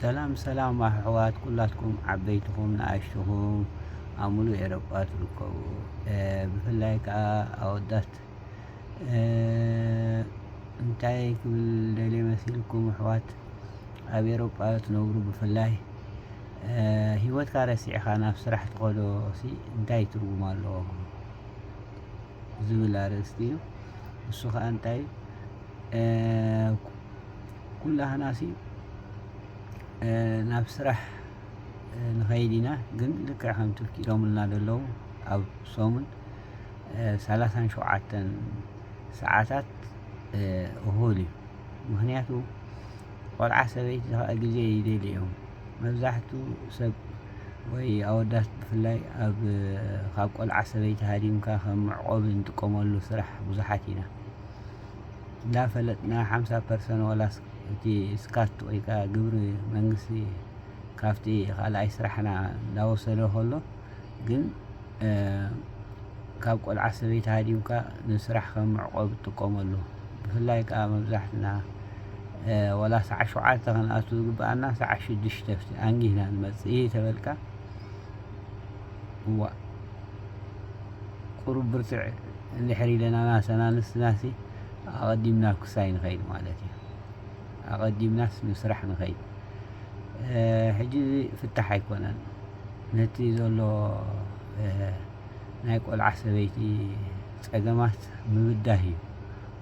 ሰላም ኣሕዋት ኩላትኩም ዓበይትኩም ንኣሽቱኩም ኣብ ሙሉእ ኤሮጳ ትርከቡ ብፍላይ ከዓ ኣወዳት እንታይ ክብል ደልየ መሲልኩም ኣሕዋት ኣብ ኤሮጳ ትነብሩ ብፍላይ ሂወትካ ረሲዕካ ናብ ስራሕ ትኸዶሲ እንታይ ትርጉም ኣለዎ ዝብል ኣርእስቲ እዩ። እሱ ከዓ እንታይ ኩላህናሲ ናብ ስራሕ ንኸይድ ኢና ግን ልክዕ ከም ትርኪ ኢሎምልና ዘለዉ ኣብ ሰሙን 37 ሰዓታት እሁል እዩ። ምክንያቱ ቆልዓ ሰበይቲ ግዜ ይደልዩ እዮም። መብዛሕትኡ ሰብ ወይ ኣወዳት ብፍላይ ኣብ ካብ ቆልዓ ሰበይቲ ሃዲምካ ከም መዕቆቢ እንጥቀመሉ ስራሕ ብዙሓት ኢና እንዳፈለጥና 50% ወላስ እቲ ስካት ወይ ከዓ ግብሪ መንግስቲ ካብቲ ካልኣይ ስራሕና እንዳወሰደ ከሎ ግን ካብ ቆልዓ ሰበይቲ ሃዲምካ ንስራሕ ከም መዕቆቢ ትጥቀመሉ ብፍላይ ከዓ መብዛሕትና ወላ ሰዓት 7 ክንኣቱ ዝግባአና ሰዓት 6 ኣንጊህና ንመፅእ እዩ ተበልካ እዋ ቁሩብ ብርትዕ እንድሕር ኢለና ናሰና ንስናሲ ኣቐዲምና ክሳይ ንኸይድ ማለት እዩ። ኣቐዲምናስ ንስራሕ ንኸይድ ሕጂ ፍታሕ ኣይኮነን ነቲ ዘሎ ናይ ቆልዓ ሰበይቲ ፀገማት ምብዳህ እዩ።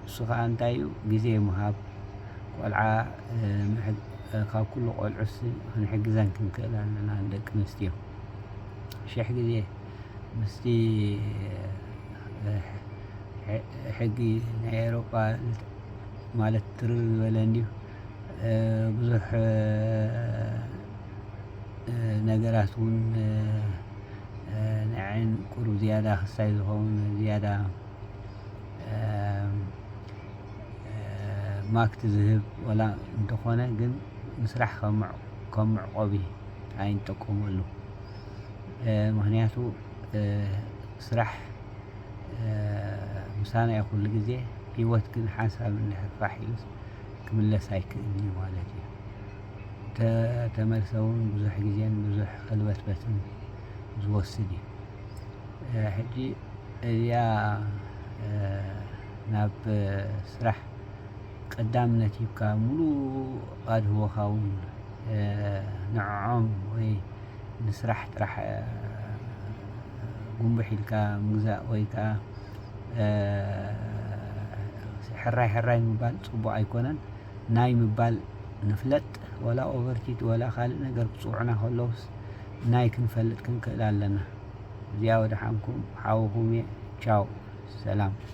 እሱ ከዓ እንታይ እዩ ግዜ ምሃብ ቆልዓ ካብ ኩሉ ቆልዑስ ክንሕግዘን ክንክእል ኣለና ንደቂ ኣንስትዮ ሽሕ ግዜ ምስቲ ሕጊ ናይ ኤሮጳ ማለት ትርር ዝበለ እንድዩ ብዙሕ ነገራት እውን ንዓይን ቁሩብ ዝያዳ ክሳይ ዝኸውን ዝያዳ ማክቲ ዝህብ ወላ እንተኾነ ግን ንስራሕ ከም መዕቆቢ ኣይንጥቀመሉ። ምክንያቱ ስራሕ ምሳና እዩ ኩሉ ግዜ ሂወት ግን ሓንሳብ እንድሕር ፋሕ ኢሉስ ክምለስ ኣይክእልን እዩ ማለት እዩ። ተመልሰ እውን ብዙሕ ግዜን ብዙሕ ከልበትበትን ዝወስድ እዩ። ሕጂ እዚኣ ናብ ስራሕ ቀዳምነት ሂብካ ሙሉእ ኣድህቦካ እውን ንዐዖም ወይ ንስራሕ ጥራሕ ጉንብሕ ኢልካ ምግዛእ ወይ ከዓ ሕራይ ሕራይ ምባል ፅቡቅ ኣይኮነን። ናይ ምባል ንፍለጥ ወላ ኦቨርቲት ወላ ካልእ ነገር ክፅውዑና ከለውስ ናይ ክንፈልጥ ክንክእል ኣለና። እዚኣ ወድሓንኩም ሓውኩም እየ ቻው ሰላም።